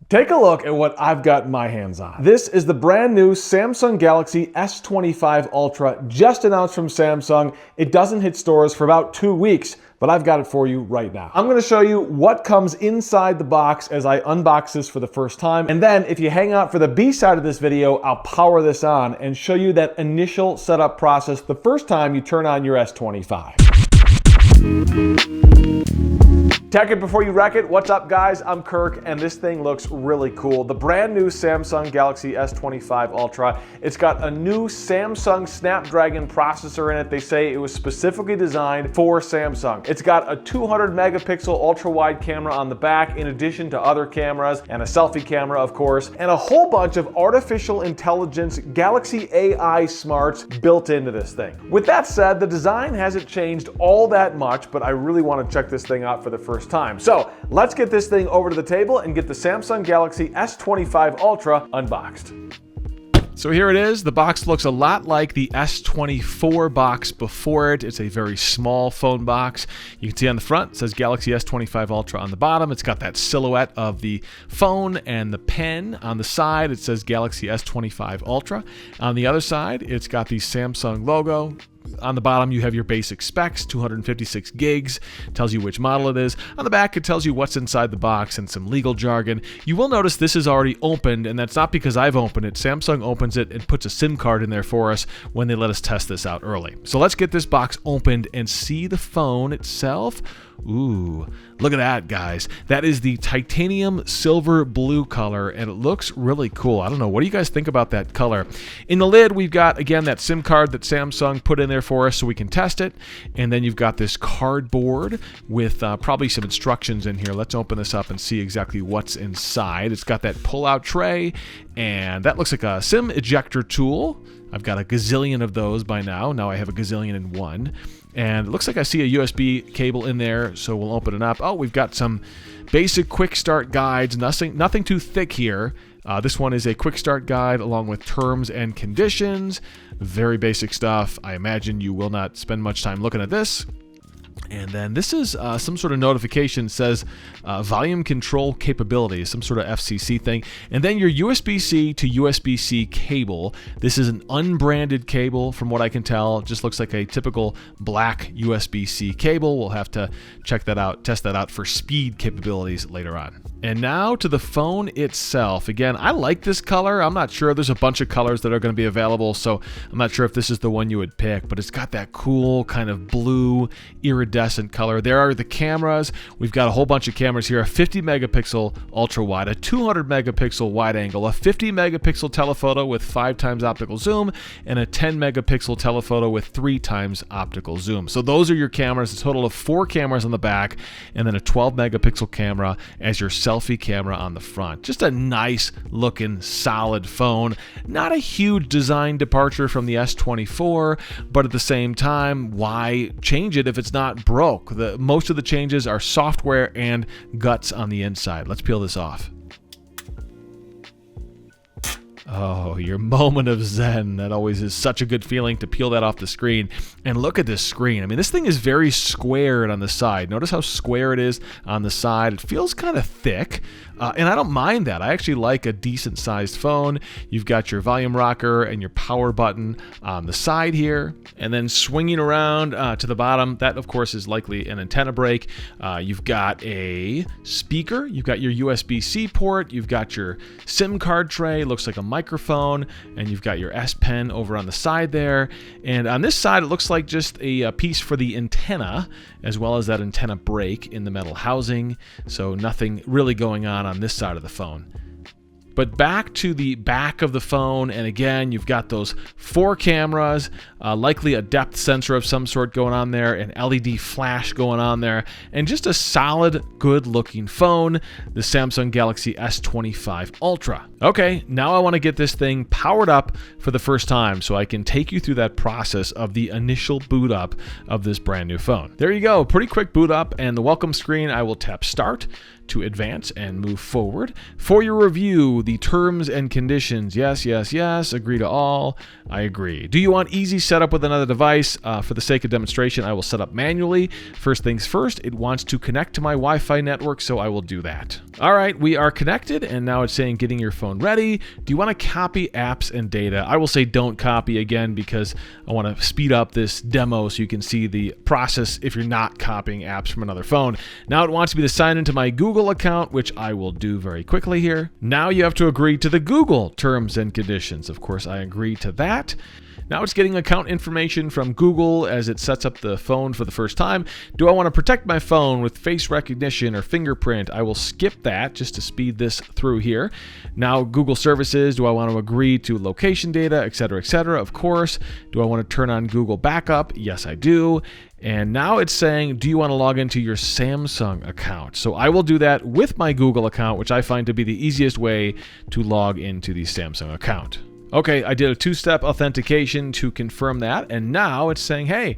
Take a look at what I've got my hands on. This is the brand new Samsung Galaxy S25 Ultra, just announced from Samsung. It doesn't hit stores for about 2 weeks, but I've got it for you right now. I'm gonna show you what comes inside the box as I unbox this for the first time. And then if you hang out for the B side of this video, I'll power this on and show you that initial setup process the first time you turn on your S25. Tech it before you wreck it. What's up, guys? I'm Kirk, and this thing looks really cool. The brand new Samsung Galaxy S25 Ultra. It's got a new Samsung Snapdragon processor in it. They say it was specifically designed for Samsung. It's got a 200 megapixel ultra-wide camera on the back, in addition to other cameras, and a selfie camera, of course, and a whole bunch of artificial intelligence Galaxy AI smarts built into this thing. With that said, the design hasn't changed all that much, but I really want to check this thing out for the first time. So let's get this thing over to the table and get the Samsung Galaxy S25 Ultra unboxed. So here it is. The box looks a lot like the S24 box before it. It's a very small phone box. You can see on the front, it says Galaxy S25 Ultra on the bottom. It's got that silhouette of the phone and the pen. On the side, it says Galaxy S25 Ultra. On the other side, it's got the Samsung logo. On the bottom, you have your basic specs, 256 gigs, tells you which model it is. On the back, it tells you what's inside the box and some legal jargon. You will notice this is already opened, and that's not because I've opened it. Samsung opens it and puts a SIM card in there for us when they let us test this out early. So let's get this box opened and see the phone itself. Ooh, look at that, guys. That is the titanium silver blue color, and it looks really cool. I don't know, what do you guys think about that color? In the lid, we've got, again, that SIM card that Samsung put in there for us so we can test it. And then you've got this cardboard with probably some instructions in here. Let's open this up and see exactly what's inside. It's got that pull-out tray, and that looks like a SIM ejector tool. I've got a gazillion of those by now. Now I have a gazillion in one. And it looks like I see a USB cable in there, so we'll open it up. Oh, we've got some basic quick start guides. Nothing too thick here. This one is a quick start guide along with terms and conditions. Very basic stuff. I imagine you will not spend much time looking at this. And then this is some sort of notification, says volume control capabilities, some sort of FCC thing. And then your USB-C to USB-C cable. This is an unbranded cable from what I can tell. It just looks like a typical black USB-C cable. We'll have to check that out, test that out for speed capabilities later on. And now to the phone itself. Again, I like this color. I'm not sure. There's a bunch of colors that are going to be available, so I'm not sure if this is the one you would pick, but it's got that cool kind of blue iridescent color. There are the cameras. We've got a whole bunch of cameras here. A 50 megapixel ultra wide, a 200 megapixel wide angle, a 50 megapixel telephoto with 5 times optical zoom, and a 10 megapixel telephoto with 3 times optical zoom. So those are your cameras. A total of 4 cameras on the back, and then a 12 megapixel camera as your selfie camera on the front. Just a nice looking solid phone. Not a huge design departure from the S24, but at the same time, why change it if it's not broke? Most of the changes are software and guts on the inside. Let's peel this off. Oh, your moment of zen. That always is such a good feeling to peel that off the screen. And look at this screen. I mean, this thing is very squared on the side. Notice how square it is on the side. It feels kind of thick. And I don't mind that. I actually like a decent sized phone. You've got your volume rocker and your power button on the side here. And then swinging around to the bottom, that of course is likely an antenna break. You've got a speaker. You've got your USB-C port. You've got your SIM card tray. Looks like a microphone. And you've got your S Pen over on the side there. And on this side, it looks like just a piece for the antenna, as well as that antenna break in the metal housing. So nothing really going on this side of the phone. But back to the back of the phone, and again, you've got those 4 cameras, likely a depth sensor of some sort going on there, an LED flash going on there, and just a solid, good-looking phone, the Samsung Galaxy S25 Ultra. Okay, now I want to get this thing powered up for the first time so I can take you through that process of the initial boot up of this brand new phone. There you go, pretty quick boot up, and the welcome screen, I will tap Start to advance and move forward. For your review, the terms and conditions. Yes, yes, yes. Agree to all. I agree. Do you want easy setup with another device? For the sake of demonstration, I will set up manually. First things first, it wants to connect to my Wi-Fi network, so I will do that. All right, we are connected, and now it's saying getting your phone ready. Do you want to copy apps and data? I will say don't copy again because I want to speed up this demo so you can see the process if you're not copying apps from another phone. Now it wants me to sign into my Google account, which I will do very quickly here. Now you have to agree to the Google terms and conditions. Of course, I agree to that. Now it's getting account information from Google as it sets up the phone for the first time. Do I want to protect my phone with face recognition or fingerprint? I will skip that just to speed this through here. Now Google services, do I want to agree to location data, etc., etc.? Of course. Do I want to turn on Google Backup? Yes, I do. And now it's saying, do you want to log into your Samsung account? So I will do that with my Google account, which I find to be the easiest way to log into the Samsung account. Okay, I did a two-step authentication to confirm that, and now it's saying, hey,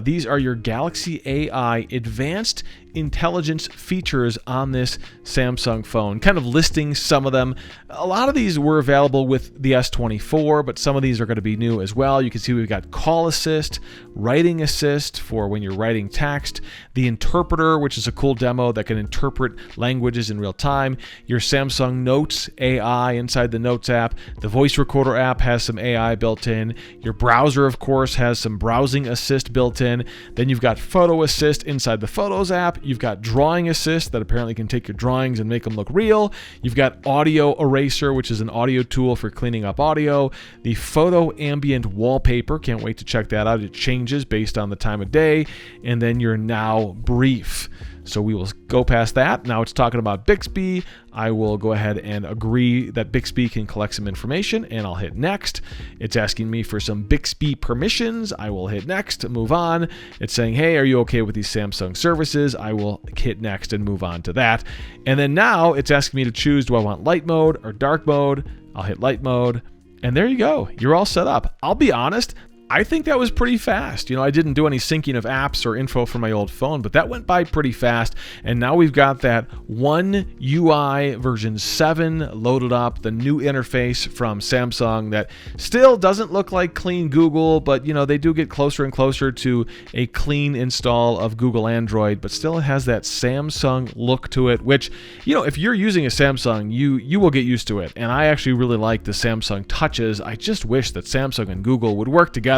these are your Galaxy AI advanced intelligence features on this Samsung phone, kind of listing some of them. A lot of these were available with the S24, but some of these are going to be new as well. You can see we've got call assist, writing assist for when you're writing text, the interpreter, which is a cool demo that can interpret languages in real time, your Samsung Notes AI inside the Notes app, the voice recorder app has some AI built in, your browser, of course, has some browsing assist built in, then you've got photo assist inside the Photos app, you've got drawing assist that apparently can take your drawings and make them look real. You've got audio eraser, which is an audio tool for cleaning up audio. The photo ambient wallpaper, can't wait to check that out. It changes based on the time of day. And then your now brief. So we will go past that. Now it's talking about Bixby. I will go ahead and agree that Bixby can collect some information, and I'll hit next. It's asking me for some Bixby permissions. I will hit next, move on. It's saying, hey, are you okay with these Samsung services? I will hit next and move on to that. And then now it's asking me to choose, do I want light mode or dark mode? I'll hit light mode. And there you go. You're all set up. I'll be honest, I think that was pretty fast. I didn't do any syncing of apps or info from my old phone, but that went by pretty fast. And now we've got that One UI version 7 loaded up, the new interface from Samsung that still doesn't look like clean Google, but they do get closer and closer to a clean install of Google Android, but still it has that Samsung look to it, which, if you're using a Samsung, you will get used to it. And I actually really like the Samsung touches. I just wish that Samsung and Google would work together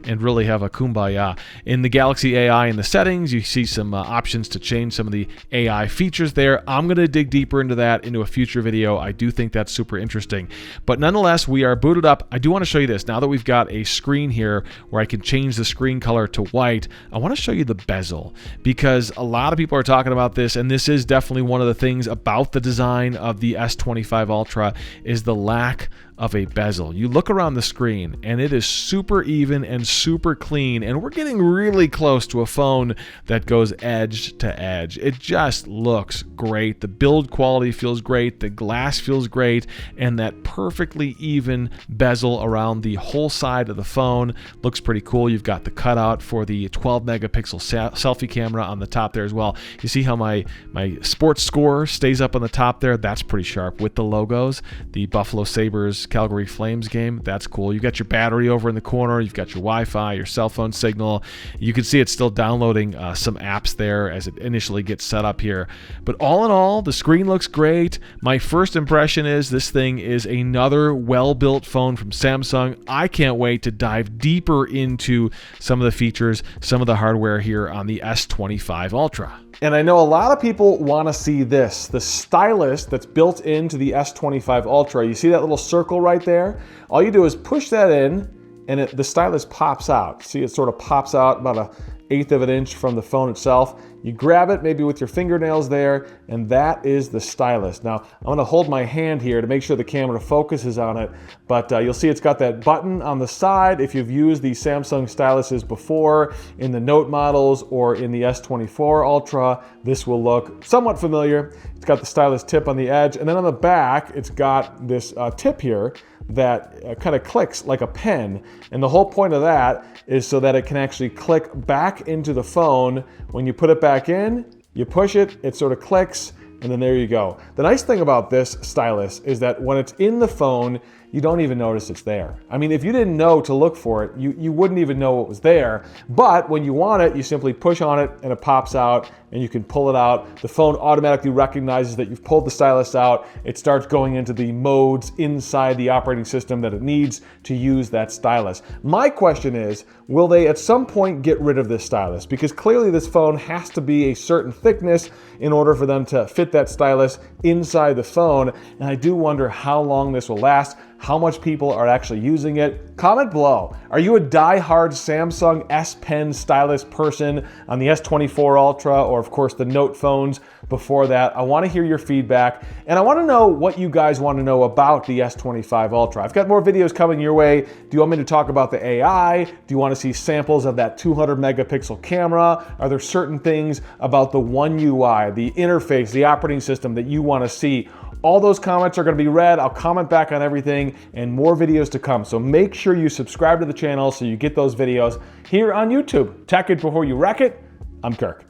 and really have a kumbaya. In the Galaxy AI in the settings, you see some options to change some of the AI features there. I'm going to dig deeper into that into a future video. I do think that's super interesting. But nonetheless, we are booted up. I do want to show you this. Now that we've got a screen here where I can change the screen color to white, I want to show you the bezel because a lot of people are talking about this, and this is definitely one of the things about the design of the S25 Ultra is the lack of a bezel. You look around the screen and it is super even and super clean, and we're getting really close to a phone that goes edge to edge. It just looks great. The build quality feels great, the glass feels great, and that perfectly even bezel around the whole side of the phone looks pretty cool. You've got the cutout for the 12 megapixel selfie camera on the top there as well. You see how my sports score stays up on the top there? That's pretty sharp with the logos. The Buffalo Sabres Calgary Flames game, that's cool. You got your battery over in the corner, you've got your Wi-Fi, your cell phone signal. You can see it's still downloading some apps there as it initially gets set up here. But all in all, the screen looks great. My first impression is this thing is another well-built phone from Samsung. I can't wait to dive deeper into some of the features, some of the hardware here on the S25 Ultra. And I know a lot of people want to see this, the stylus that's built into the S25 Ultra. You see that little circle right there? All you do is push that in and the stylus pops out. See, it sort of pops out about 1/8 of an inch from the phone itself. You grab it maybe with your fingernails there, and that is the stylus. Now, I'm gonna hold my hand here to make sure the camera focuses on it, but you'll see it's got that button on the side. If you've used the Samsung styluses before in the Note models or in the S24 Ultra, this will look somewhat familiar. It's got the stylus tip on the edge, and then on the back, it's got this tip here that kind of clicks like a pen. And the whole point of that is so that it can actually click back into the phone. When you put it back in, you push it, it sort of clicks, and then there you go. The nice thing about this stylus is that when it's in the phone, you don't even notice it's there. I mean, if you didn't know to look for it, you wouldn't even know it was there. But when you want it, you simply push on it and it pops out and you can pull it out. The phone automatically recognizes that you've pulled the stylus out. It starts going into the modes inside the operating system that it needs to use that stylus. My question is, will they at some point get rid of this stylus? Because clearly this phone has to be a certain thickness in order for them to fit that stylus inside the phone. And I do wonder how long this will last, how much people are actually using it. Comment below. Are you a die-hard Samsung S Pen stylus person on the S24 Ultra, or of course the Note phones before that? I want to hear your feedback, and I want to know what you guys want to know about the S25 Ultra. I've got more videos coming your way. Do you want me to talk about the AI? Do you want to see samples of that 200 megapixel camera? Are there certain things about the One UI, the interface, the operating system that you want to see? All those comments are going to be read. I'll comment back on everything, and more videos to come. So make sure you subscribe to the channel so you get those videos here on YouTube. Tech it before you wreck it. I'm Kirk.